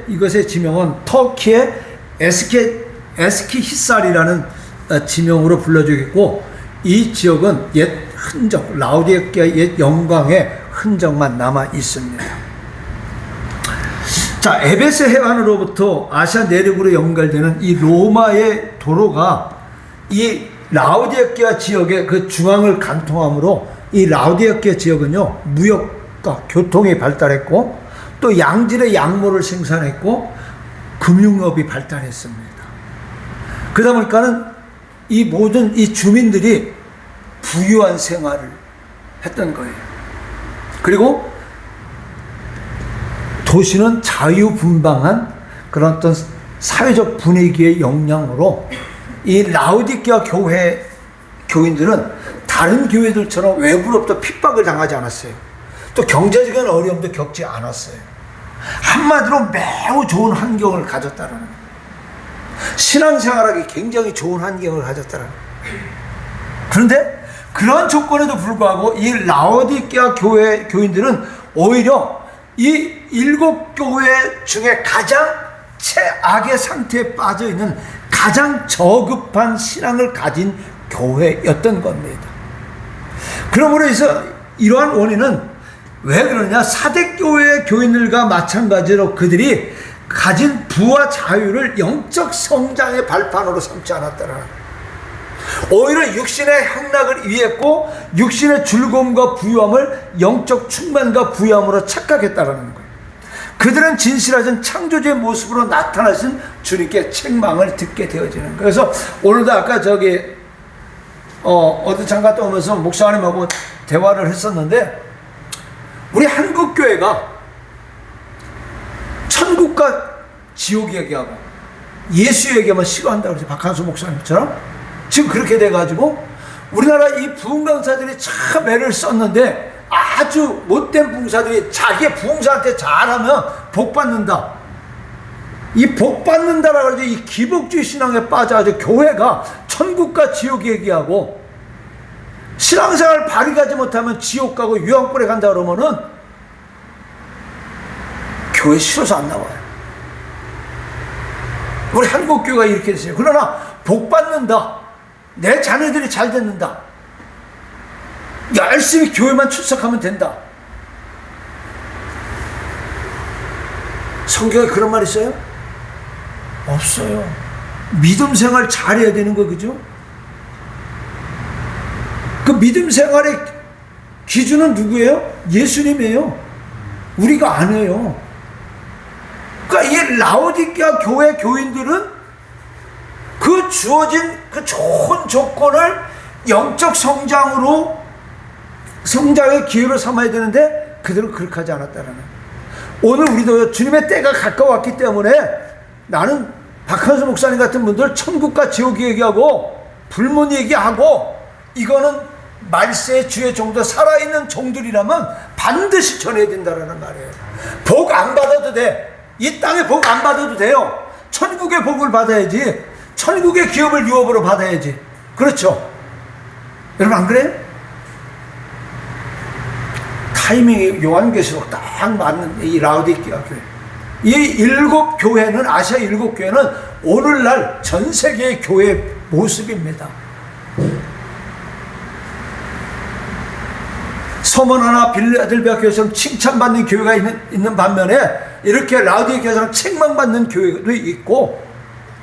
이것의 지명은 터키의 에스키히살이라는 지명으로 불러주겠고, 이 지역은 옛 흔적, 라우디키아의 옛 영광의 흔적만 남아 있습니다. 자, 에베스 해안으로부터 아시아 내륙으로 연결되는 이 로마의 도로가 이 라우디키아 지역의 그 중앙을 관통하므로 이 라우디키아 지역은요, 무역과 교통이 발달했고, 또 양질의 양모를 생산했고, 금융업이 발달했습니다. 그러다 보니까는 이 모든 이 주민들이 부유한 생활을 했던 거예요. 그리고 도시는 자유분방한 그런 어떤 사회적 분위기의 영향으로 이 라우디키아 교회 교인들은 다른 교회들처럼 외부로부터 핍박을 당하지 않았어요. 또 경제적인 어려움도 겪지 않았어요. 한마디로 매우 좋은 환경을 가졌다는 거예요. 신앙생활하기 굉장히 좋은 환경을 가졌다는 거예요. 그런데 그런 조건에도 불구하고 이 라우디키아 교회 교인들은 오히려 이 7교회 중에 가장 최악의 상태에 빠져 있는 가장 저급한 신앙을 가진 교회였던 겁니다. 그러므로 해서 이러한 원인은 왜 그러냐? 사대교회 교인들과 마찬가지로 그들이 가진 부와 자유를 영적 성장의 발판으로 삼지 않았다는 거예요. 오히려 육신의 향락을 위했고 육신의 즐거움과 부유함을 영적 충만과 부유함으로 착각했다는 거예요. 그들은 진실하신 창조주의 모습으로 나타나신 주님께 책망을 듣게 되어지는 거예요. 그래서 오늘도 아까 어디 잠깐 오면서 목사님하고 대화를 했었는데, 우리 한국교회가 천국과 지옥 얘기하고 예수 얘기하면 싫어한다고 그러죠. 박한수 목사님처럼. 지금 그렇게 돼가지고 우리나라 이 부흥강사들이 참 애를 썼는데, 아주 못된 부흥사들이 자기 부흥사한테 잘하면 복받는다, 이 복받는다라고 하죠. 이 기복주의 신앙에 빠져가지고 교회가 천국과 지옥 얘기하고, 신앙생활 발휘하지 못하면 지옥 가고 유황불에 간다 그러면은 교회 싫어서 안 나와요. 우리 한국교회가 이렇게 됐어요. 그러나 복받는다, 내 자녀들이 잘 됐는다, 열심히 교회만 출석하면 된다. 성경에 그런 말 있어요? 없어요. 믿음 생활 잘해야 되는 거, 그죠? 그 믿음 생활의 기준은 누구예요? 예수님이에요. 우리가 안 해요. 그러니까 이 라우디키아 교회 교인들은 그 주어진 그 좋은 조건을 영적 성장의 기회로 삼아야 되는데 그들은 그렇게 하지 않았다는 거예요. 오늘 우리도 주님의 때가 가까웠기 때문에 나는 박한수 목사님 같은 분들 천국과 지옥 얘기하고 불문 얘기하고, 이거는 말세의 주의 종들, 살아있는 종들이라면 반드시 전해야 된다는 말이에요. 복 안 받아도 돼. 이 땅에 복 안 받아도 돼요. 천국의 복을 받아야지. 천국의 기업을 유업으로 받아야지. 그렇죠? 여러분 안 그래요? 타이밍이 요한계시록 딱 맞는 이 라우디키아 교회. 이 7교회는, 아시아 7교회는 오늘날 전 세계의 교회의 모습입니다. 서머나나 빌라델비아 교회처럼 칭찬받는 교회가 있는 반면에, 이렇게 라우디키아처럼 책망받는 교회도 있고,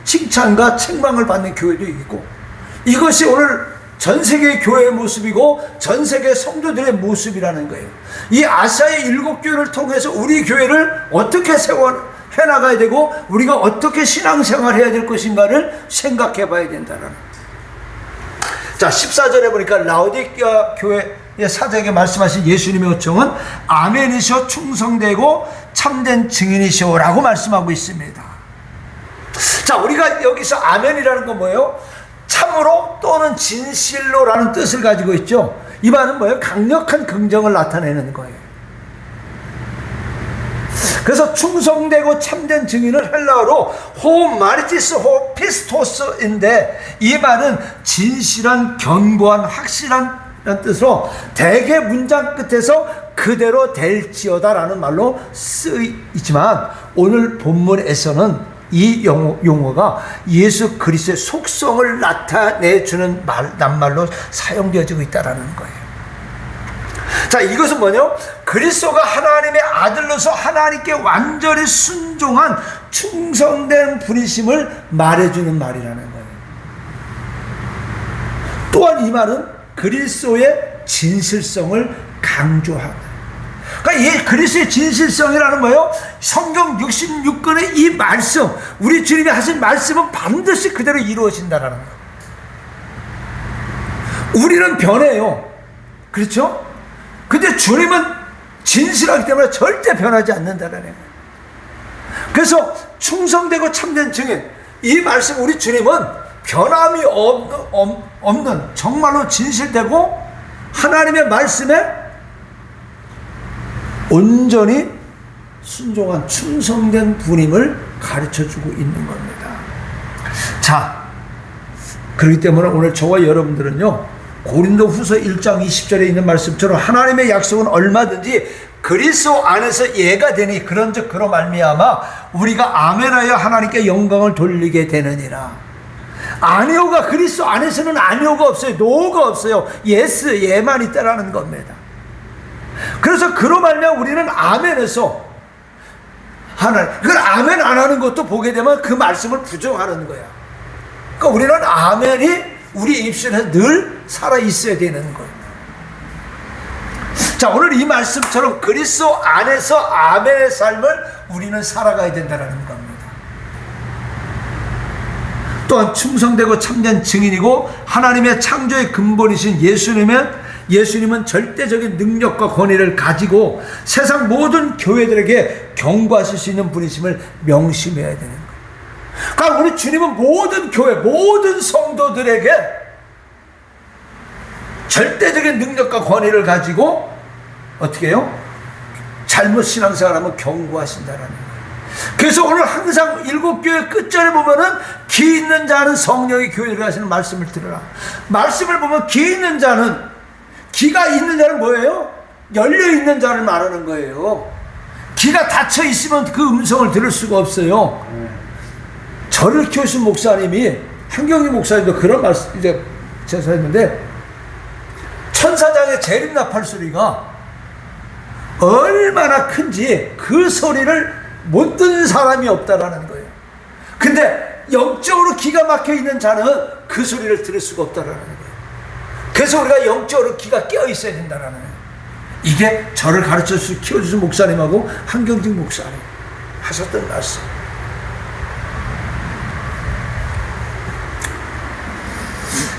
칭찬과 책망을 받는 교회도 있고, 이것이 오늘 전 세계의 교회의 모습이고 전 세계 성도들의 모습이라는 거예요. 이 아시아의 7교회를 통해서 우리 교회를 어떻게 해나가야 되고 우리가 어떻게 신앙생활을 해야 될 것인가를 생각해 봐야 된다는 거예요. 자, 14절에 보니까 라우디키아 교회의 사장에게 말씀하신 예수님의 요청은 아멘이시오, 충성되고 참된 증인이시오 라고 말씀하고 있습니다. 자, 우리가 여기서 아멘이라는 건 뭐예요? 참으로 또는 진실로라는 뜻을 가지고 있죠. 이 말은 뭐예요? 강력한 긍정을 나타내는 거예요. 그래서 충성되고 참된 증인은 헬라어로 호 마르티스 호 피스토스인데, 이 말은 진실한, 견고한, 확실한 뜻으로 대개 문장 끝에서 그대로 될지어다라는 말로 쓰이지만 오늘 본문에서는 이 용어가 예수 그리스도의 속성을 나타내주는 낱말로 사용되어지고 있다는 거예요. 자, 이것은 뭐냐? 그리스도가 하나님의 아들로서 하나님께 완전히 순종한 충성된 분이심을 말해주는 말이라는 거예요. 또한 이 말은 그리스도의 진실성을 강조한다. 그러니까 이 그리스도의 진실성이라는 거예요. 성경 66권의 이 말씀, 우리 주님이 하신 말씀은 반드시 그대로 이루어진다는 거예요. 우리는 변해요. 그렇죠? 근데 주님은 진실하기 때문에 절대 변하지 않는다는 거예요. 그래서 충성되고 참된 증인, 이 말씀 우리 주님은 변함이 없는 정말로 진실되고 하나님의 말씀에 온전히 순종한 충성된 분임을 가르쳐주고 있는 겁니다. 자, 그렇기 때문에 오늘 저와 여러분들은요, 고린도후서 1장 20절에 있는 말씀처럼 하나님의 약속은 얼마든지 그리스도 안에서 예가 되니 그런즉 그로 말미암아 우리가 아멘하여 하나님께 영광을 돌리게 되느니라. 아니오가 그리스도 안에서는 아니오가 없어요. 노가 없어요. 예스, 예만 있다라는 겁니다. 그래서 그로 말미암아 우리는 아멘에서 하나님, 그걸 아멘 안 하는 것도 보게 되면 그 말씀을 부정하는 거야. 그러니까 우리는 아멘이 우리 입술에서 늘 살아 있어야 되는 거예요. 자, 오늘 이 말씀처럼 그리스도 안에서 아멘의 삶을 우리는 살아가야 된다는 겁니다. 또한 충성되고 참된 증인이고 하나님의 창조의 근본이신 예수님은 절대적인 능력과 권위를 가지고 세상 모든 교회들에게 경고하실 수 있는 분이심을 명심해야 되는 거예요. 그러니까 우리 주님은 모든 교회, 모든 성도들에게 절대적인 능력과 권위를 가지고 어떻게 해요? 잘못 신앙생활하면 경고하신다라는 거예요. 그래서 오늘 항상 일곱 교회 끝절에 보면은 기 있는 자는 성령의 교회를 하시는 말씀을 들으라. 말씀을 보면 기 있는 자는, 기가 있는 자는 뭐예요? 열려 있는 자를 말하는 거예요. 기가 닫혀 있으면 그 음성을 들을 수가 없어요. 저를 키우신 목사님이, 한경희 목사님도 그런 말씀 이제 제가 했는데, 천사장의 재림나팔 소리가 얼마나 큰지 그 소리를 못 듣는 사람이 없다라는 거예요. 근데 영적으로 기가 막혀 있는 자는 그 소리를 들을 수가 없다라는 거예요. 그래서 우리가 영적으로 기가 깨어 있어야 된다라는 거예요. 이게 저를 가르쳐서 키워주신 목사님하고 한경직 목사님 하셨던 말씀.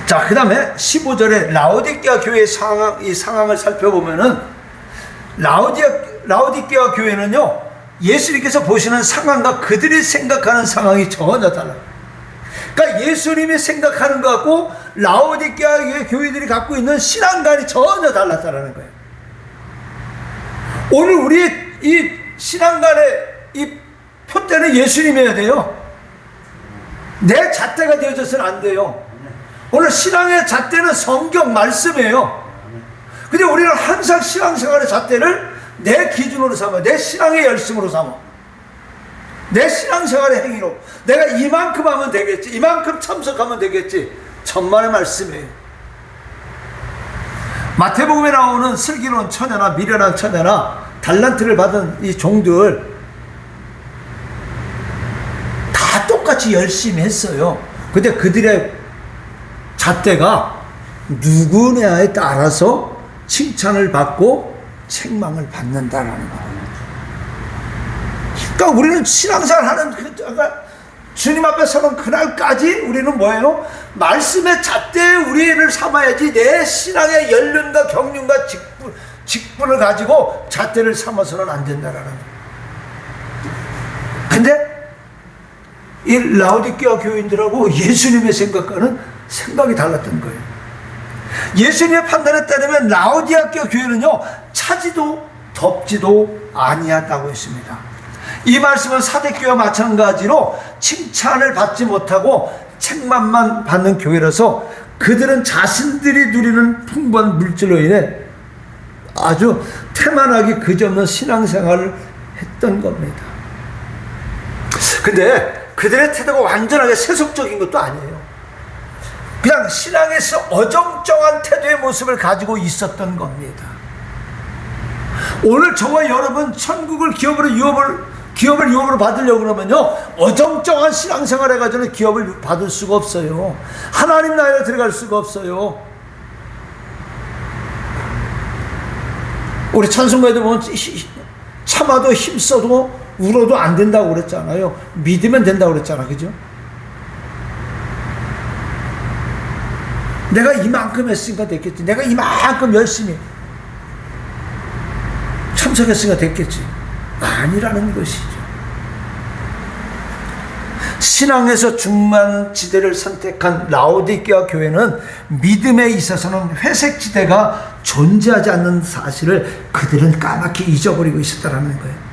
자, 그 다음에 15절에 라오디게아 교회의 이 상황을 살펴보면은 라오디게아 교회는요, 예수님께서 보시는 상황과 그들이 생각하는 상황이 전혀 달라요. 그러니까 예수님이 생각하는 것하고 라오디게아 교회들이 갖고 있는 신앙관이 전혀 달랐다는 거예요. 오늘 우리의 이 신앙관의 이 표대는 예수님이어야 돼요. 내 잣대가 되어져서는 안 돼요. 오늘 신앙의 잣대는 성경 말씀이에요. 근데 우리는 항상 신앙생활의 잣대를 내 기준으로 삼아, 내 신앙의 열심으로 삼아, 내 신앙생활의 행위로 내가 이만큼 하면 되겠지, 이만큼 참석하면 되겠지. 천만의 말씀이에요. 마태복음에 나오는 슬기로운 처녀나 미련한 처녀나 달란트를 받은 이 종들 다 똑같이 열심히 했어요. 근데 그들의 잣대가 누구냐에 따라서 칭찬을 받고 책망을 받는다라는 거예요. 그러니까 우리는 신앙생활 하는 주님 앞에 서는 그날까지 우리는 뭐예요? 말씀의 잣대에 우리를 삼아야지 내 신앙의 연륜과 경륜과 직분을 가지고 잣대를 삼아서는 안 된다라는 거예요. 근데 이 라오디게아 교인들하고 예수님의 생각과는 생각이 달랐던 거예요. 예수님의 판단에 따르면 라오디게아 교회는요, 차지도 덥지도 아니하다고 했습니다. 이 말씀은 사대교회와 마찬가지로 칭찬을 받지 못하고 책망만 받는 교회라서 그들은 자신들이 누리는 풍부한 물질로 인해 아주 태만하게 그지없는 신앙생활을 했던 겁니다. 근데 그들의 태도가 완전하게 세속적인 것도 아니에요. 그냥 신앙에서 어정쩡한 태도의 모습을 가지고 있었던 겁니다. 오늘 저와 여러분 천국을 기업으로 유업으로 받으려고 그러면요, 어정쩡한 신앙생활 해가지고는 기업을 받을 수가 없어요. 하나님 나라에 들어갈 수가 없어요. 우리 찬송가에도 보면 참아도 힘써도 울어도 안 된다고 그랬잖아요. 믿으면 된다고 그랬잖아, 그죠? 내가 이만큼 했으니까 됐겠지. 내가 이만큼 열심히 참석했으니까 됐겠지. 아니라는 것이죠. 신앙에서 중간지대를 선택한 라오디게아 교회는 믿음에 있어서는 회색지대가 존재하지 않는 사실을 그들은 까맣게 잊어버리고 있었다는 거예요.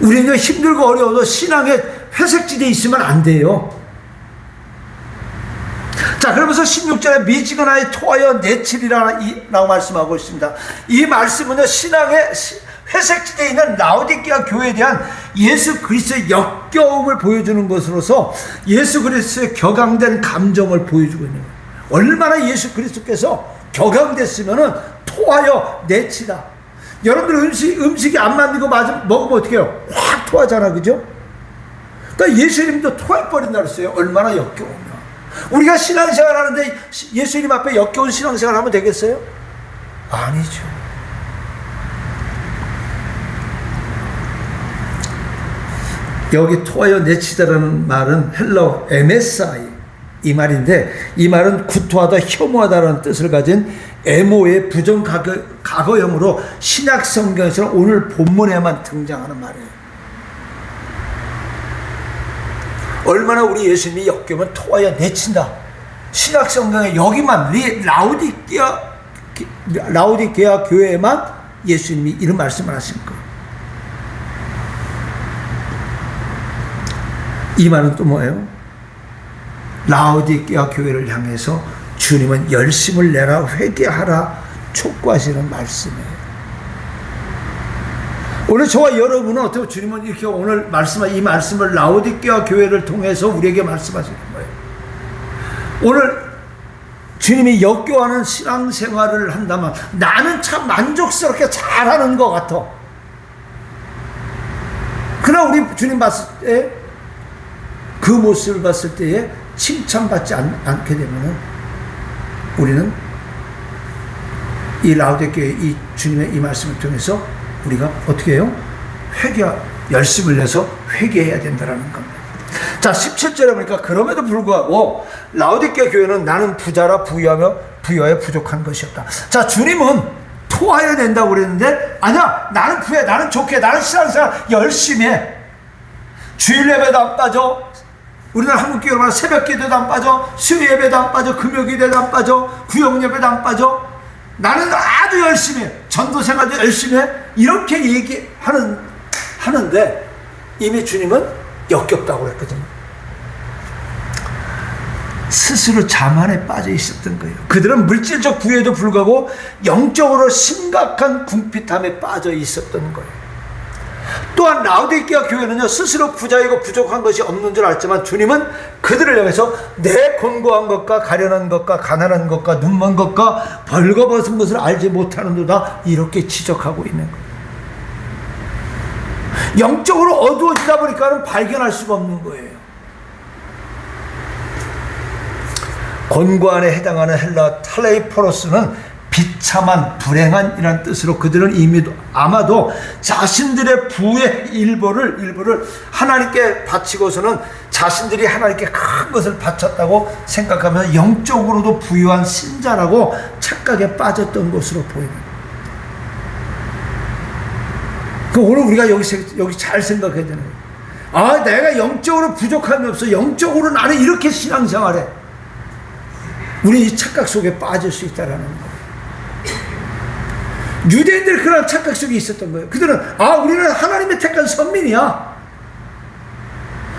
우리는 힘들고 어려워도 신앙에 회색지대에 있으면 안 돼요. 자, 그러면서 16절에 미지근하여 토하여 내칠이라고 말씀하고 있습니다. 이 말씀은요, 신앙의 회색지대에 있는 라오디게아 교회에 대한 예수 그리스도의 역겨움을 보여주는 것으로서 예수 그리스도의 격앙된 감정을 보여주고 있는 거예요. 얼마나 예수 그리스도께서 격앙됐으면은 토하여 내치다. 여러분들 음식이 안 맞는 거 먹으면 어떻게 해요? 확 토하잖아, 그죠? 그러니까 예수님도 토해버린다 그랬어요. 얼마나 역겨우면. 우리가 신앙생활 하는데 예수님 앞에 역겨운 신앙생활 하면 되겠어요? 아니죠. 여기 토하여 내치다라는 말은 헬라어 MSI 이 말인데, 이 말은 구토하다, 혐오하다라는 뜻을 가진 에모의 부정 과거형으로 신약 성경에서는 오늘 본문에만 등장하는 말이에요. 얼마나 우리 예수님이 역겨우면 토하여 내친다. 신약 성경에 여기만 라오디게아 교회에만 예수님이 이런 말씀을 하신 거예요. 이 말은 또 뭐예요? 라오디게아 교회를 향해서 주님은 열심을 내라, 회개하라 촉구하시는 말씀이에요. 오늘 저와 여러분은 어떻게 주님은 이렇게 오늘 이 말씀을 라오디게아 교회를 통해서 우리에게 말씀하시는 거예요. 오늘 주님이 역겨워하는 신앙생활을 한다면 나는 참 만족스럽게 잘하는 것 같아. 그러나 우리 주님 봤을 때, 그 모습을 봤을 때에 칭찬받지 않게 되면은 우리는 이 라오디게아 이 주님의 이 말씀을 통해서 우리가 어떻게 해요? 열심을 내서 회개해야 된다는 겁니다. 자, 17절에 보니까 그럼에도 불구하고 라오디게아 교회는 나는 부자라 부유하여 부족한 것이 없다. 자, 주님은 토하여야 된다고 그랬는데 아니야, 나는 부해, 나는 좋게, 나는 신앙생활 열심히 해. 주일 예배도 안 빠져, 우리나라 한국교회 말하면 새벽 기도도 안 빠져, 수요 예배도 안 빠져, 금요 기도도 안 빠져, 구역 예배도 안 빠져. 나는 아주 열심히 해. 전도 생활도 열심히 해. 이렇게 하는데 이미 주님은 역겹다고 그랬거든요. 스스로 자만에 빠져 있었던 거예요. 그들은 물질적 부여에도 불구하고 영적으로 심각한 궁핍함에 빠져 있었던 거예요. 또한 라오디게아 교회는요, 스스로 부자이고 부족한 것이 없는 줄 알지만 주님은 그들을 향해서 내 곤고한 것과 가련한 것과 가난한 것과 눈먼 것과 벌거벗은 것을 알지 못하는도다, 이렇게 지적하고 있는 거예요. 영적으로 어두워지다 보니까는 발견할 수가 없는 거예요. 곤고한에 해당하는 헬라 탈레이포로스는 비참한, 불행한 이란 뜻으로 그들은 이미 아마도 자신들의 부의 일부를 하나님께 바치고서는 자신들이 하나님께 큰 것을 바쳤다고 생각하면서 영적으로도 부유한 신자라고 착각에 빠졌던 것으로 보입니다. 오늘 우리가 여기 잘 생각해야 되는 거예요. 아, 내가 영적으로 부족함이 없어. 영적으로 나는 이렇게 신앙생활해. 우리 이 착각 속에 빠질 수 있다는 거예요. 유대인들 그런 착각 속에 있었던 거예요. 그들은 우리는 하나님의 택한 선민이야.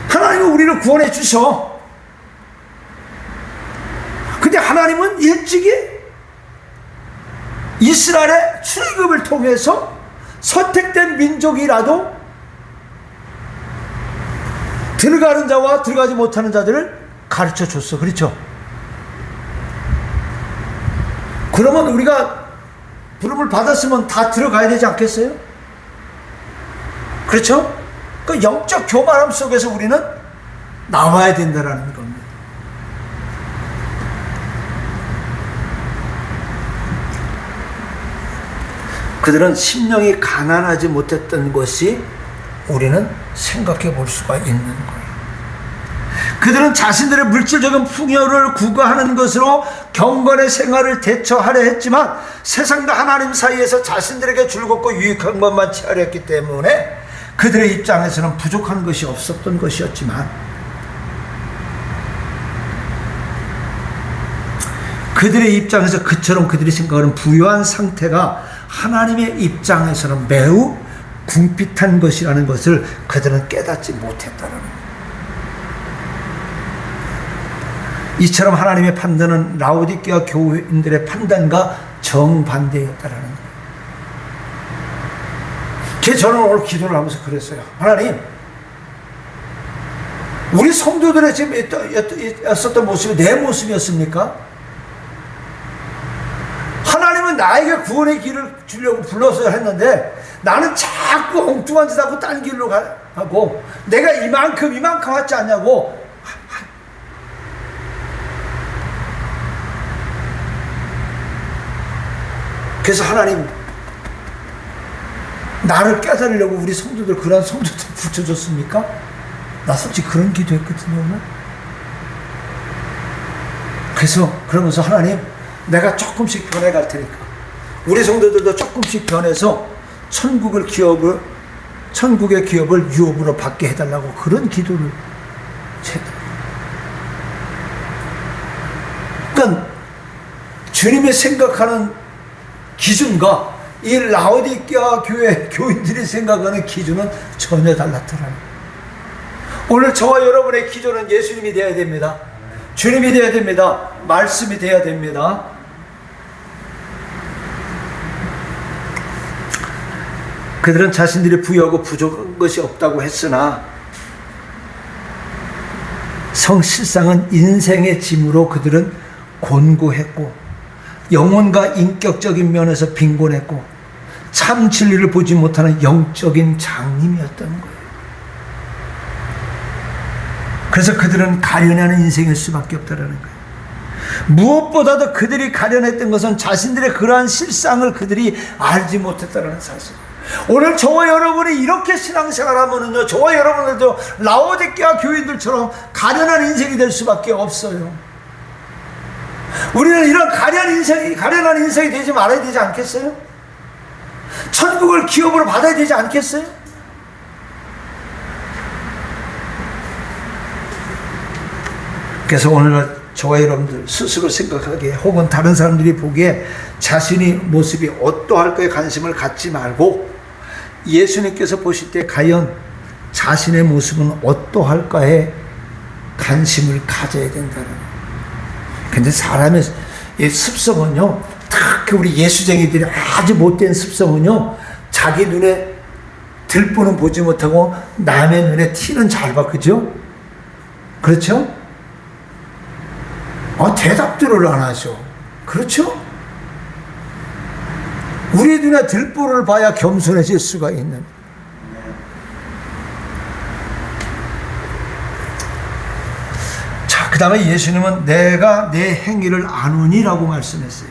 하나님은 우리를 구원해 주셔. 근데 하나님은 일찍이 이스라엘의 출애굽을 통해서 선택된 민족이라도 들어가는 자와 들어가지 못하는 자들을 가르쳐 줬어. 그렇죠? 그러면 우리가 부름을 받았으면 다 들어가야 되지 않겠어요? 그렇죠? 그 영적 교만함 속에서 우리는 나와야 된다는 겁니다. 그들은 심령이 가난하지 못했던 것이 우리는 생각해 볼 수가 있는 거예요. 그들은 자신들의 물질적인 풍요를 구가하는 것으로 경건의 생활을 대처하려 했지만 세상과 하나님 사이에서 자신들에게 즐겁고 유익한 것만 취하려 했기 때문에 그들의 입장에서는 부족한 것이 없었던 것이었지만 그들의 입장에서 그처럼 그들이 생각하는 부유한 상태가 하나님의 입장에서는 매우 궁핍한 것이라는 것을 그들은 깨닫지 못했다는 거예요. 이처럼 하나님의 판단은 라오디게아 교인들의 판단과 정반대였다라는 거예요. 저는 오늘 기도를 하면서 그랬어요. 하나님, 우리 성도들의 지금 있었던 모습이 내 모습이었습니까? 하나님은 나에게 구원의 길을 주려고 불러서 했는데 나는 자꾸 엉뚱한 짓 하고 딴 길로 가고 내가 이만큼 하지 않냐고. 그래서 하나님, 나를 깨달으려고 우리 성도들, 그런 성도들 붙여줬습니까? 나 솔직히 그런 기도했거든요, 오늘. 그래서 그러면서 하나님, 내가 조금씩 변해갈 테니까 우리 성도들도 조금씩 변해서 천국의 기업을 유업으로 받게 해달라고 그런 기도를 했다. 그러니까 주님이 생각하는 기준과 이 라오디게아 교회 교인들이 생각하는 기준은 전혀 달랐더라고요. 오늘 저와 여러분의 기준은 예수님이 되어야 됩니다. 주님이 되어야 됩니다. 말씀이 되어야 됩니다. 그들은 자신들이 부유하고 부족한 것이 없다고 했으나 성실상은 인생의 짐으로 그들은 곤고했고 영혼과 인격적인 면에서 빈곤했고 참 진리를 보지 못하는 영적인 장님이었던 거예요. 그래서 그들은 가련하는 인생일 수밖에 없다는 거예요. 무엇보다도 그들이 가련했던 것은 자신들의 그러한 실상을 그들이 알지 못했다는 사실. 오늘 저와 여러분이 이렇게 신앙생활하면은요, 저와 여러분들도 라오디게아 교인들처럼 가련한 인생이 될 수밖에 없어요. 우리는 이런 가련한 인생이 되지 말아야 되지 않겠어요? 천국을 기업으로 받아야 되지 않겠어요? 그래서 오늘 저와 여러분들 스스로 생각하기에 혹은 다른 사람들이 보기에 자신의 모습이 어떠할까에 관심을 갖지 말고 예수님께서 보실 때 과연 자신의 모습은 어떠할까에 관심을 가져야 된다는 거예요. 근데 사람의 습성은요, 특히 우리 예수쟁이들이 아주 못된 습성은요, 자기 눈에 들보는 보지 못하고 남의 눈에 티는 잘 봐. 그죠? 그렇죠? 대답들을 안 하죠. 그렇죠? 우리 눈에 들보를 봐야 겸손해질 수가 있는. 자, 그 다음에 예수님은 내가 내 행위를 아노니라고 말씀했어요.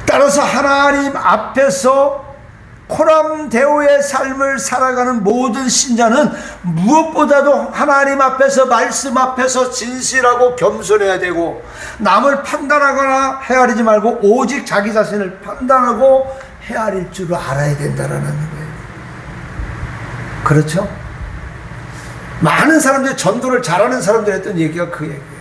따라서 하나님 앞에서 코람데오의 삶을 살아가는 모든 신자는 무엇보다도 하나님 앞에서, 말씀 앞에서 진실하고 겸손해야 되고 남을 판단하거나 헤아리지 말고 오직 자기 자신을 판단하고 헤아릴 줄 알아야 된다는 거예요. 그렇죠? 많은 사람들이 전도를 잘하는 사람들이 했던 얘기가 그 얘기예요.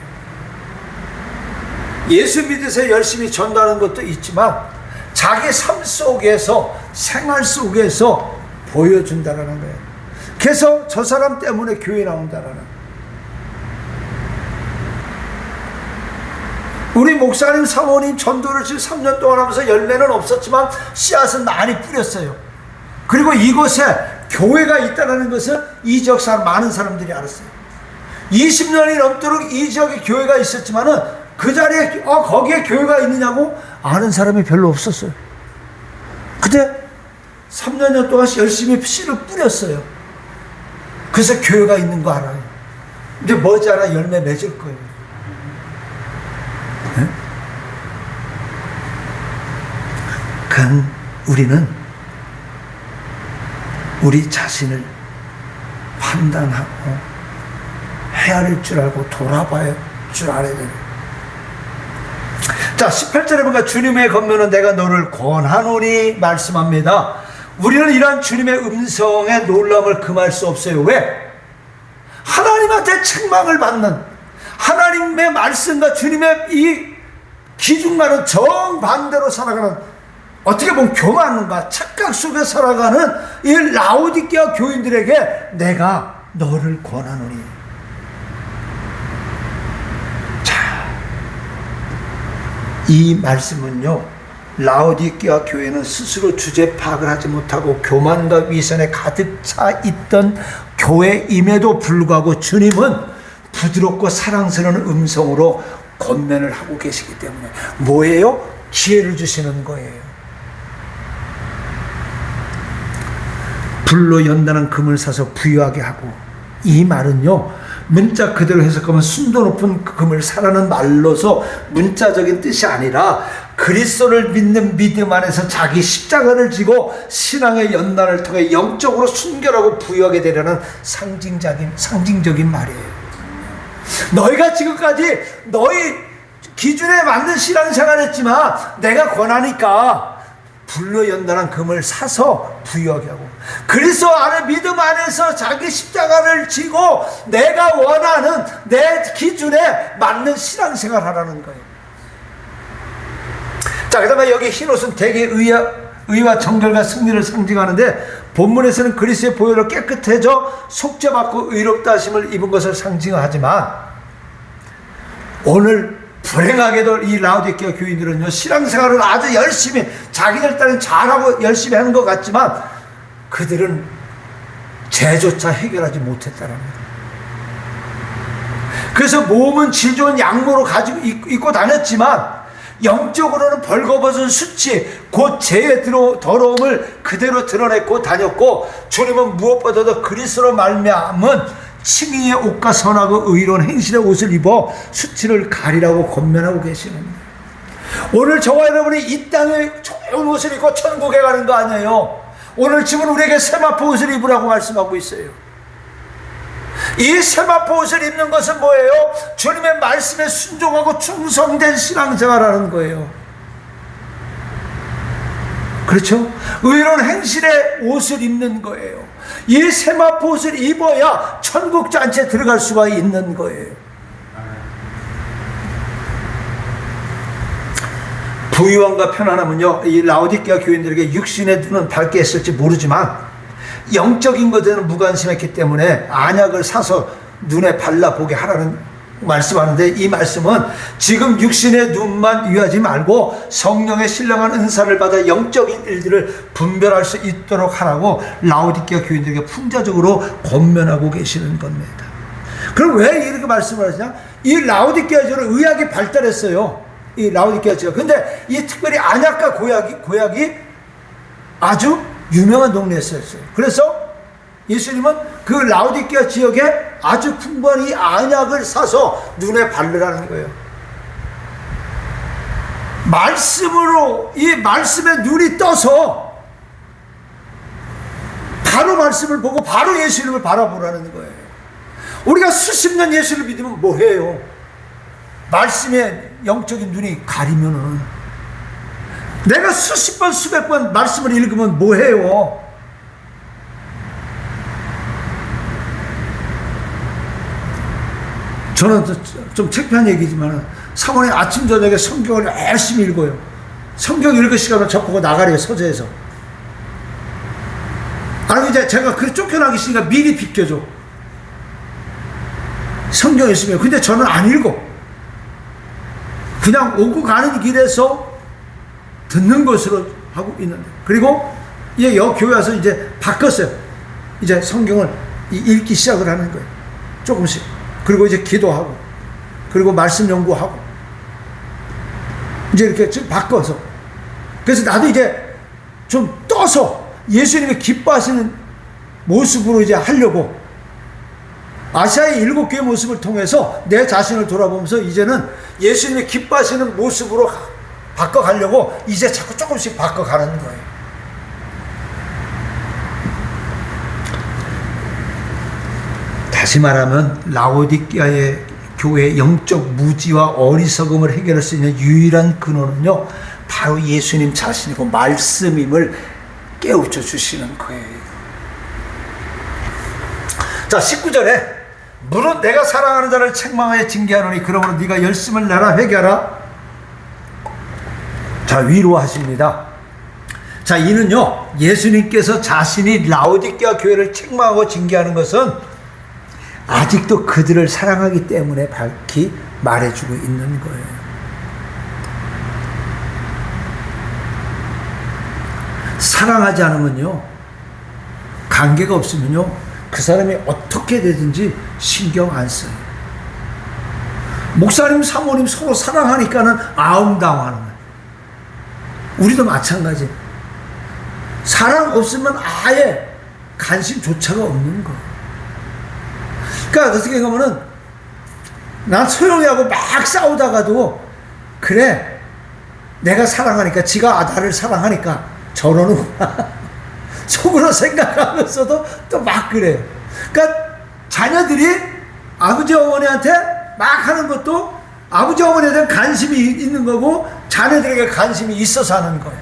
예수 믿으세요 열심히 전도하는 것도 있지만 자기 삶 속에서, 생활 속에서 보여준다는 거예요. 그래서 저 사람 때문에 교회 나온다는 거예요. 우리 목사님 사모님 전도를 지금 3년 동안 하면서 열매는 없었지만 씨앗은 많이 뿌렸어요. 그리고 이곳에 교회가 있다는 것을 이 지역 사람 많은 사람들이 알았어요. 20년이 넘도록 이 지역에 교회가 있었지만은 그 자리에 거기에 교회가 있느냐고 아는 사람이 별로 없었어요. 근데 3년 동안 열심히 씨를 뿌렸어요. 그래서 교회가 있는 거 알아요. 이제 머지않아 열매 맺을 거예요. 네? 그럼 우리는 우리 자신을 판단하고 헤아릴 줄 알고 돌아봐야 줄 알아야 돼요. 자, 18절에 보니까 주님의 권면은 내가 너를 권하노니 말씀합니다. 우리는 이러한 주님의 음성에 놀람을 금할 수 없어요. 왜? 하나님한테 책망을 받는, 하나님의 말씀과 주님의 이 기준과는 정반대로 살아가는, 어떻게 보면 교만과 착각 속에 살아가는 이 라오디게아 교인들에게 내가 너를 권하노니. 자, 이 말씀은요, 라오디게아 교회는 스스로 주제 파악을 하지 못하고 교만과 위선에 가득 차 있던 교회임에도 불구하고 주님은 부드럽고 사랑스러운 음성으로 권면을 하고 계시기 때문에 뭐예요? 기회를 주시는 거예요. 불로 연단한 금을 사서 부유하게 하고, 이 말은요 문자 그대로 해석하면 순도 높은 금을 사라는 말로서 문자적인 뜻이 아니라 그리스도를 믿는 믿음 안에서 자기 십자가를 지고 신앙의 연단을 통해 영적으로 순결하고 부유하게 되려는 상징적인 말이에요. 너희가 지금까지 너희 기준에 맞는 신앙생활 했지만 내가 권하니까 불로 연단한 금을 사서 부유하게 하고, 그리스도 안에 믿음 안에서 자기 십자가를 지고 내가 원하는 내 기준에 맞는 신앙생활 하라는 거예요. 자, 그 다음에 여기 흰옷은 대개 의와 정결과 승리를 상징하는데, 본문에서는 그리스도의 보혈로 깨끗해져 속죄받고 의롭다 하심을 입은 것을 상징하지만, 오늘 불행하게도 이 라오디게아 교인들은요 신앙생활을 아주 열심히 자기들 딴엔 잘하고 열심히 하는 것 같지만 그들은 죄조차 해결하지 못했다는 거예요. 그래서 몸은 질 좋은 양모로 가지고 입고 다녔지만 영적으로는 벌거벗은 수치, 곧 죄의 더러움을 그대로 드러내고 다녔고, 주님은 무엇보다도 그리스도로 말미암은 칭의의 옷과 선하고 의로운 행실의 옷을 입어 수치를 가리라고 권면하고 계시는 거예요. 오늘 저와 여러분이 이 땅에 좋은 옷을 입고 천국에 가는 거 아니에요. 오늘 지금 우리에게 세마포 옷을 입으라고 말씀하고 있어요. 이 세마포 옷을 입는 것은 뭐예요? 주님의 말씀에 순종하고 충성된 신앙생활하는 거예요. 그렇죠? 의로운 행실의 옷을 입는 거예요. 이 세마포 옷을 입어야 천국 잔치에 들어갈 수가 있는 거예요. 부유함과 편안함은요, 이 라오디게아 교인들에게 육신의 눈은 밝게 했을지 모르지만 영적인 것에는 무관심했기 때문에 안약을 사서 눈에 발라보게 하라는 말씀하는데, 이 말씀은 지금 육신의 눈만 위하지 말고 성령의 신령한 은사를 받아 영적인 일들을 분별할 수 있도록 하라고 라오디게아 교인들에게 풍자적으로 권면하고 계시는 겁니다. 그럼 왜 이렇게 말씀을 하시냐? 이 라오디게아 지역은 의학이 발달했어요. 이 라오디게아 지역. 근데 이 특별히 안약과 고약이 아주 유명한 동네였어요. 그래서 예수님은 그 라오디게아 지역에 아주 풍부한 이 안약을 사서 눈에 바르라는 거예요. 말씀으로, 이 말씀에 눈이 떠서 바로 말씀을 보고 바로 예수님을 바라보라는 거예요. 우리가 수십 년 예수를 믿으면 뭐해요? 말씀에 영적인 눈이 가리면은, 내가 수십 번 수백 번 말씀을 읽으면 뭐해요? 저는 좀 창피한 얘기지만 사모님 아침 저녁에 성경을 열심히 읽어요. 성경 읽을 시간을 접고 나가래요, 서재에서. 아니 이제 제가 그 쫓겨나기 싫으니까 미리 비켜줘. 성경 있으면. 근데 저는 안 읽어. 그냥 오고 가는 길에서 듣는 것으로 하고 있는데, 그리고 이제 교회 와서 이제 바꿨어요. 이제 성경을 읽기 시작을 하는 거예요. 조금씩. 그리고 이제 기도하고, 그리고 말씀 연구하고, 이제 이렇게 좀 바꿔서. 그래서 나도 이제 좀 떠서 예수님이 기뻐하시는 모습으로 이제 하려고, 아시아의 7개의 모습을 통해서 내 자신을 돌아보면서 이제는 예수님이 기뻐하시는 모습으로 바꿔가려고 이제 자꾸 조금씩 바꿔가는 거예요. 다시 말하면 라오디게아의 교회의 영적 무지와 어리석음을 해결할 수 있는 유일한 근원은요, 바로 예수님 자신이고 말씀임을 깨우쳐 주시는 거예요. 자, 19절에 물은 내가 사랑하는 자를 책망하여 징계하노니 그러므로 네가 열심을 내라 회개하라. 자, 위로하십니다. 자, 이는요, 예수님께서 자신이 라오디게아 교회를 책망하고 징계하는 것은 아직도 그들을 사랑하기 때문에 밝히 말해주고 있는 거예요. 사랑하지 않으면요, 관계가 없으면요, 그 사람이 어떻게 되든지 신경 안 써요. 목사님, 사모님 서로 사랑하니까는 아웅다웅하는 거예요. 우리도 마찬가지. 사랑 없으면 아예 관심조차가 없는 거예요. 그러니까 어떻게 보면은 난 소영이하고 막 싸우다가도 그래, 내가 사랑하니까, 지가 나를 사랑하니까 저러는구나 속으로 생각하면서도 또 막 그래요. 그러니까 자녀들이 아버지 어머니한테 막 하는 것도 아버지 어머니한테 관심이 있는 거고 자녀들에게 관심이 있어서 하는 거예요.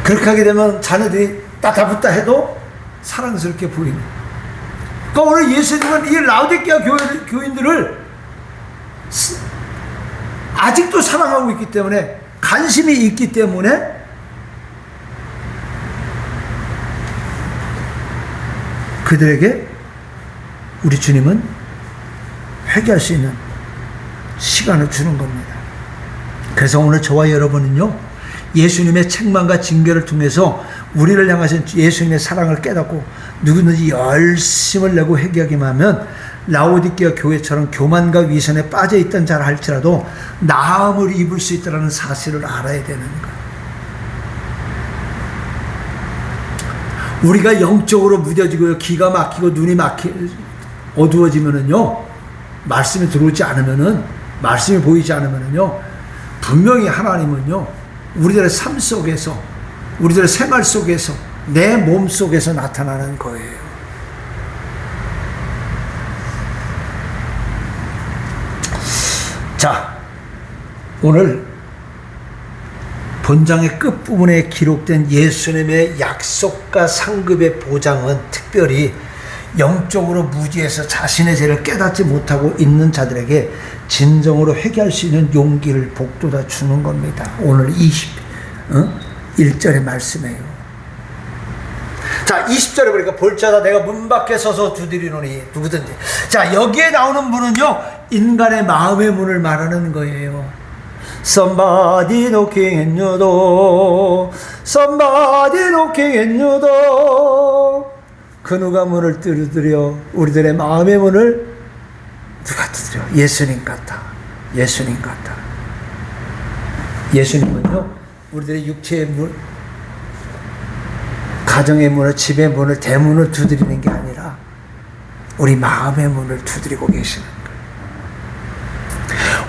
그렇게 하게 되면 자녀들이 따다붙다 해도 사랑스럽게 보이는. 그러니까 오늘 예수님은 이 라오디게아 교인들을 아직도 사랑하고 있기 때문에, 관심이 있기 때문에 그들에게 우리 주님은 회개할 수 있는 시간을 주는 겁니다. 그래서 오늘 저와 여러분은요, 예수님의 책망과 징계를 통해서 우리를 향하신 예수님의 사랑을 깨닫고 누구든지 열심을 내고 회개하기만 하면 라오디게아 교회처럼 교만과 위선에 빠져있던 자라 할지라도 나음을 입을 수 있다는 사실을 알아야 되는 거예요. 우리가 영적으로 무뎌지고 기가 막히고 눈이 어두워지면은요, 말씀이 들어오지 않으면은, 말씀이 보이지 않으면은요, 분명히 하나님은요, 우리들의 삶 속에서, 우리들의 생활 속에서, 내 몸 속에서 나타나는 거예요. 자, 오늘 본장의 끝부분에 기록된 예수님의 약속과 상급의 보장은 특별히 영적으로 무지해서 자신의 죄를 깨닫지 못하고 있는 자들에게 진정으로 회개할 수 있는 용기를 복돋아 주는 겁니다. 오늘 21절의 말씀이에요. 자, 20절에 보니까 볼자다 내가 문 밖에 서서 두드리노니 누구든지. 자, 여기에 나오는 문은요, 인간의 마음의 문을 말하는 거예요. Somebody knocking at your door. Somebody knocking at your door. 그 누가 문을 두드려? 우리들의 마음의 문을 누가 두드려? 예수님 같다. 예수님 같다. 예수님은요, 우리들의 육체의 문, 가정의 문을, 집의 문을, 대문을 두드리는 게 아니라 우리 마음의 문을 두드리고 계시는 거예요.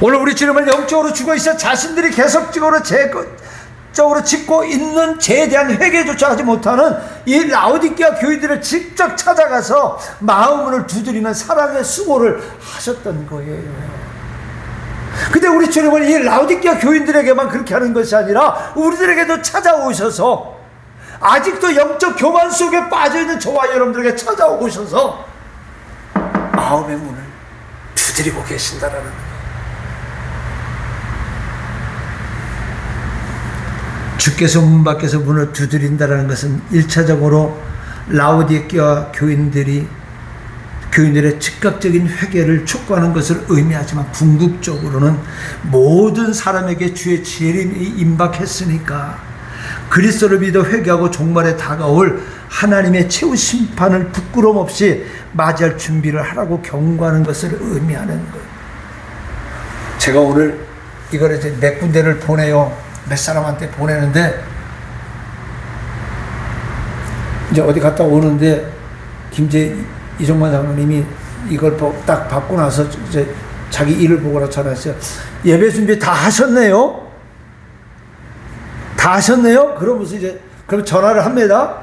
오늘 우리 주님은 영적으로 죽어있어 자신들이 계속적으로 짓고 있는 죄에 대한 회개조차 하지 못하는 이 라오디게아 교인들을 직접 찾아가서 마음을 두드리는 사랑의 수고를 하셨던 거예요. 근데 우리 주님은 이 라오디게아 교인들에게만 그렇게 하는 것이 아니라 우리들에게도 찾아오셔서, 아직도 영적 교만 속에 빠져있는 저와 여러분들에게 찾아오셔서 마음의 문을 두드리고 계신다라는 거예요. 주께서 문 밖에서 문을 두드린다는 것은 1차적으로 라오디게아 교인들이 교인들의 즉각적인 회개를 촉구하는 것을 의미하지만 궁극적으로는 모든 사람에게 주의 재림이 임박했으니까 그리스도를 믿어 회개하고 종말에 다가올 하나님의 최후 심판을 부끄럼 없이 맞이할 준비를 하라고 경고하는 것을 의미하는 거예요. 제가 오늘 이걸 이제 몇 군데를 보내요. 몇 사람한테 보내는데 이제 어디 갔다 오는데 이종만 장로님이 이걸 딱 받고 나서 이제 자기 일을 보거나 전화했어요. 예배 준비 다 하셨네요? 다 하셨네요? 그러면서 이제 그럼 전화를 합니다.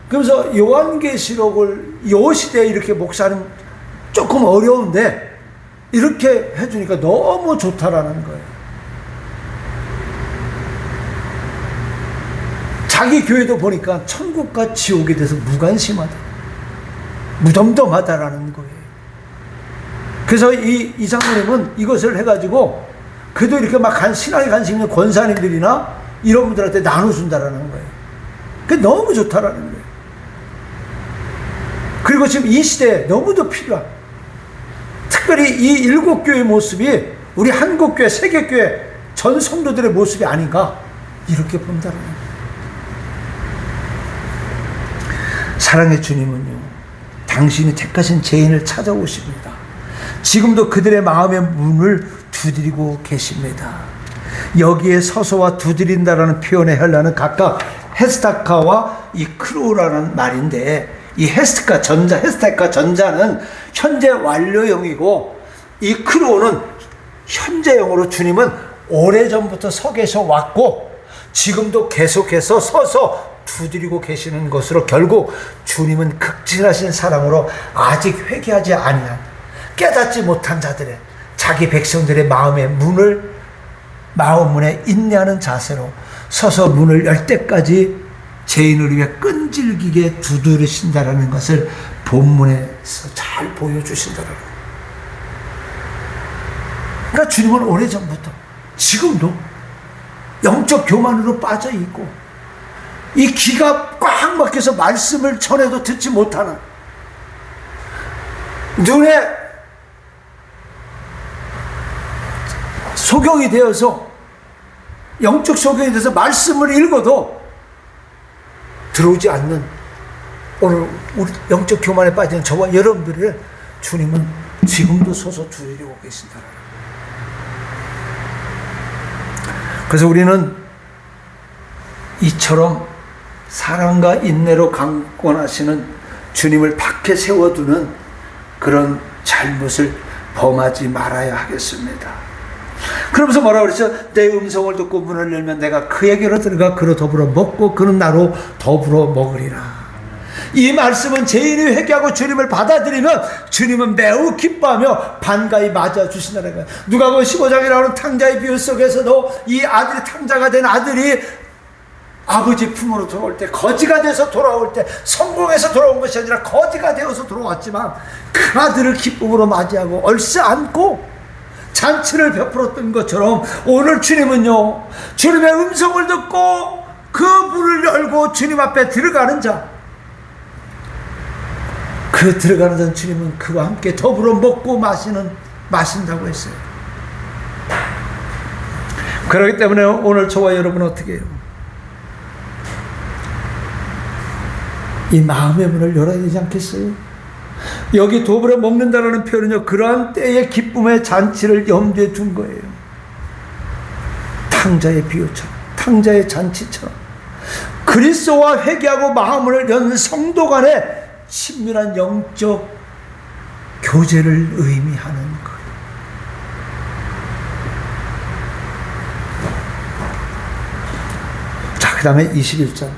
그러면서 요한계시록을 요 시대에 이렇게 목사님 조금 어려운데 이렇게 해주니까 너무 좋다라는 거예요. 자기 교회도 보니까 천국과 지옥에 대해서 무관심하다, 무덤덤하다라는 거예요. 그래서 이 장로님은 이것을 해가지고 그래도 이렇게 막 신앙에 관심 있는 권사님들이나 이런 분들한테 나눠준다라는 거예요. 그게 너무 좋다라는 거예요. 그리고 지금 이 시대에 너무도 필요한, 특별히 이 7교회의 모습이 우리 한국교회, 세계교회 전 성도들의 모습이 아닌가 이렇게 본다는 거예요. 사랑의 주님은요, 당신이 택하신 죄인을 찾아오십니다. 지금도 그들의 마음의 문을 두드리고 계십니다. 여기에 서서와 두드린다라는 표현의 헬라는 각각 헤스타카와 이 크로라는 말인데, 이 헤스타카 전자는 현재 완료형이고 이 크로는 현재형으로 주님은 오래전부터 서 계셔 왔고 지금도 계속해서 서서 두드리고 계시는 것으로 결국 주님은 극진하신 사랑으로 아직 회개하지 아니한, 깨닫지 못한 자들의, 자기 백성들의 마음의 문을, 마음 문에 인내하는 자세로 서서 문을 열 때까지 죄인을 위해 끈질기게 두드리신다라는 것을 본문에서 잘 보여주신다라는 거예요. 그러니까 주님은 오래전부터 지금도 영적 교만으로 빠져 있고 이 귀가 꽉 막혀서 말씀을 전해도 듣지 못하는, 눈에 소경이 되어서, 영적 소경이 돼서 말씀을 읽어도 들어오지 않는 오늘 우리 영적 교만에 빠진 저와 여러분들을 주님은 지금도 서서 두드리고 계신다. 그래서 우리는 이처럼 사랑과 인내로 강권하시는 주님을 밖에 세워두는 그런 잘못을 범하지 말아야 하겠습니다. 그러면서 뭐라고 그랬죠? 내 음성을 듣고 문을 열면 내가 그에게로 들어가 그로 더불어 먹고 그는 나로 더불어 먹으리라. 이 말씀은 죄인이 회개하고 주님을 받아들이면 주님은 매우 기뻐하며 반가이 맞아주신다는 거예요. 누가복음 15장에 나오는 탕자의 비유 속에서도 이 아들이, 탕자가 된 아들이 아버지 품으로 돌아올 때, 거지가 돼서 돌아올 때, 성공해서 돌아온 것이 아니라 거지가 되어서 돌아왔지만 그 아들을 기쁨으로 맞이하고 얼싸 안고 잔치를 베풀었던 것처럼 오늘 주님은요, 주님의 음성을 듣고 그 문을 열고 주님 앞에 들어가는 자, 그 들어가는 자 주님은 그와 함께 더불어 먹고 마신다고 했어요. 그렇기 때문에 오늘 저와 여러분은 어떻게 해요? 이 마음의 문을 열어야 되지 않겠어요? 여기 더불어 먹는다라는 표현은요, 그러한 때의 기쁨의 잔치를 염두에 둔 거예요. 탕자의 비유처럼, 탕자의 잔치처럼 그리스도와 회개하고 마음을 연 성도 간의 친밀한 영적 교제를 의미하는 거예요. 자, 그 다음에 21절.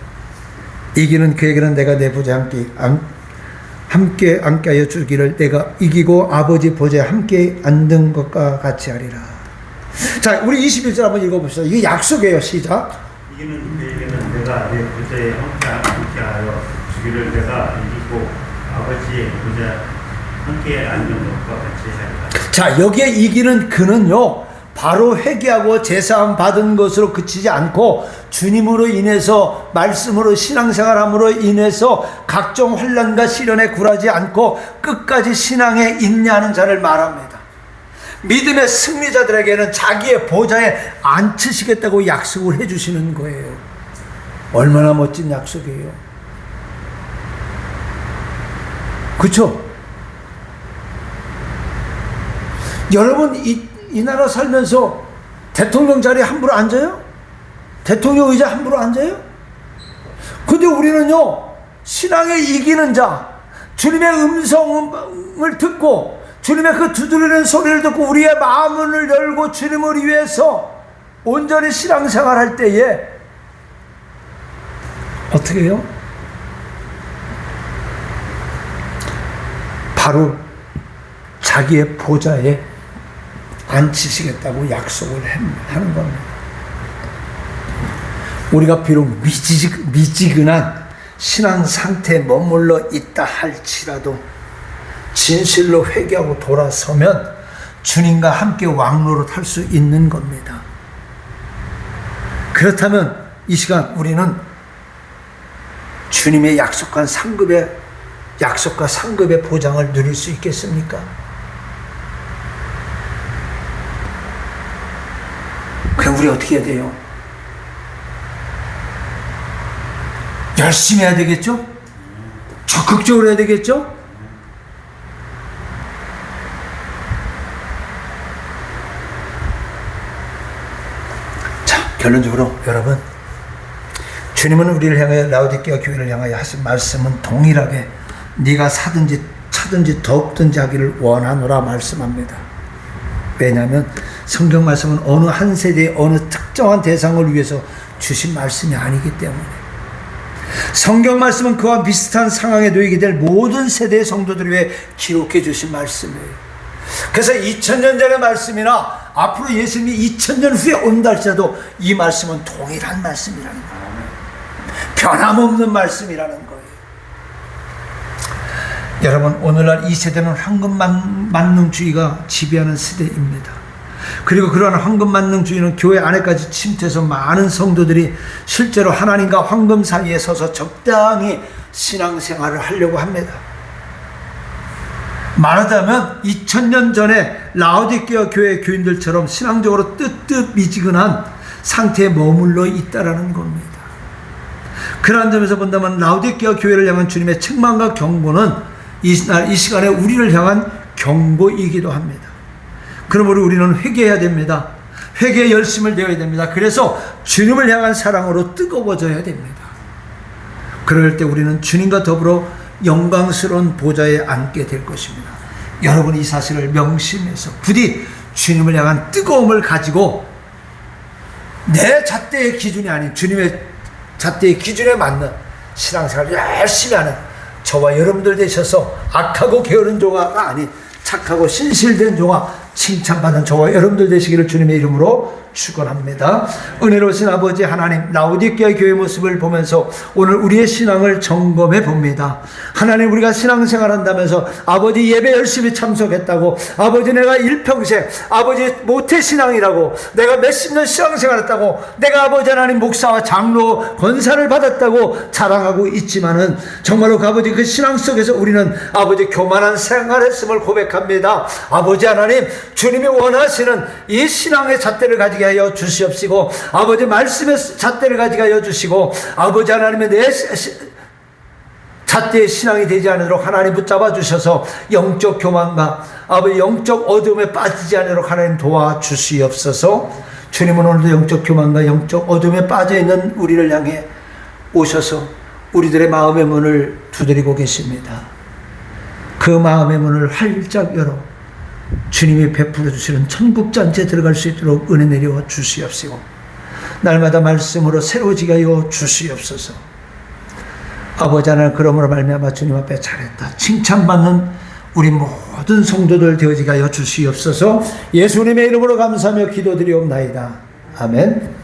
이기는 그에게는 내가 내 보좌에 함께 앉게 하여 주기를, 내가 이기고 아버지 보좌에 함께 앉은 것과 같이 하리라. 자, 우리 21절 한번 읽어봅시다. 이게 약속이에요. 시작. 이기는 그에게는 내가 내 보좌에 함께 하여 주기를, 내가 이기고 아버지의 보좌에 함께 앉은 것과 같이 하리라. 자, 여기에 이기는 그는요, 바로 회개하고 제사함 받은 것으로 그치지 않고 주님으로 인해서 말씀으로 신앙생활함으로 인해서 각종 환난과 시련에 굴하지 않고 끝까지 신앙에 있냐는 자를 말합니다. 믿음의 승리자들에게는 자기의 보좌에 앉히시겠다고 약속을 해주시는 거예요. 얼마나 멋진 약속이에요. 그렇죠? 여러분 이 나라 살면서 대통령 자리에 함부로 앉아요? 대통령 의자 함부로 앉아요? 근데 우리는요, 신앙에 이기는 자, 주님의 음성을 듣고 주님의 그 두드리는 소리를 듣고 우리의 마음을 열고 주님을 위해서 온전히 신앙생활 할 때에 어떻게 해요? 바로 자기의 보좌에 앉히시겠다고 약속을 하는 겁니다. 우리가 비록 미지근한 신앙 상태에 머물러 있다 할지라도 진실로 회개하고 돌아서면 주님과 함께 왕노릇할 수 있는 겁니다. 그렇다면 이 시간 우리는 주님의 약속과 상급의 보장을 누릴 수 있겠습니까? 그럼 우리 어떻게 해야 돼요? 열심히 해야 되겠죠? 적극적으로 해야 되겠죠? 자, 결론적으로 여러분, 주님은 우리를 향하여 라오디게아 교회를 향하여 하신 말씀은 동일하게 네가 사든지 차든지 더욱든지 하기를 원하노라 말씀합니다. 왜냐하면 성경 말씀은 어느 한 세대의 어느 특정한 대상을 위해서 주신 말씀이 아니기 때문에, 성경 말씀은 그와 비슷한 상황에 놓이게 될 모든 세대의 성도들을 위해 기록해 주신 말씀이에요. 그래서 2000년 전의 말씀이나 앞으로 예수님이 2000년 후에 온다 할지라도 이 말씀은 동일한 말씀이라는 거예요. 변함없는 말씀이라는 거예요. 여러분, 오늘날 이 세대는 황금만능주의가 지배하는 세대입니다. 그리고 그러한 황금만능주의는 교회 안에까지 침투해서 많은 성도들이 실제로 하나님과 황금 사이에 서서 적당히 신앙생활을 하려고 합니다. 말하자면 2000년 전에 라오디게아 교회 교인들처럼 신앙적으로 뜨뜻미지근한 상태에 머물러 있다라는 겁니다. 그러한 점에서 본다면 라오디게아 교회를 향한 주님의 책망과 경고는 이 시간에 우리를 향한 경고이기도 합니다. 그러므로 우리는 회개해야 됩니다. 회개의 열심을 내어야 됩니다. 그래서 주님을 향한 사랑으로 뜨거워져야 됩니다. 그럴 때 우리는 주님과 더불어 영광스러운 보좌에 앉게 될 것입니다. 여러분, 이 사실을 명심해서 부디 주님을 향한 뜨거움을 가지고 내 잣대의 기준이 아닌 주님의 잣대의 기준에 맞는 신앙생활을 열심히 하는 저와 여러분들 되셔서 악하고 게으른 조가 아닌 착하고 신실된 조가 칭찬받는 저와 여러분들 되시기를 주님의 이름으로 축원합니다. 은혜로우신 아버지 하나님, 라오디게아 교회 모습을 보면서 오늘 우리의 신앙을 점검해 봅니다. 하나님, 우리가 신앙생활 한다면서 아버지 예배 열심히 참석했다고, 아버지 내가 일평생 아버지 모태신앙이라고, 내가 몇십 년 신앙생활 했다고, 내가 아버지 하나님 목사와 장로 권사를 받았다고 자랑하고 있지만은 정말로 그 아버지 그 신앙 속에서 우리는 아버지 교만한 생활했음을 고백합니다. 아버지 하나님, 주님이 원하시는 이 신앙의 잣대를 가지게 하여 주시옵시고, 아버지 말씀의 잣대를 가지게 하여 주시고, 아버지 하나님의 내 잣대의 신앙이 되지 않도록 하나님 붙잡아 주셔서 영적 교만과 아버지 영적 어둠에 빠지지 않도록 하나님 도와주시옵소서. 주님은 오늘도 영적 교만과 영적 어둠에 빠져있는 우리를 향해 오셔서 우리들의 마음의 문을 두드리고 계십니다. 그 마음의 문을 활짝 열어 주님이 베풀어 주시는 천국잔치에 들어갈 수 있도록 은혜 내려 주시옵시고, 날마다 말씀으로 새로워지게 하여 주시옵소서. 아버지 하나님, 그러므로 말미암아 주님 앞에 잘했다 칭찬받는 우리 모든 성도들 되어지게 하여 주시옵소서. 예수님의 이름으로 감사하며 기도드리옵나이다. 아멘.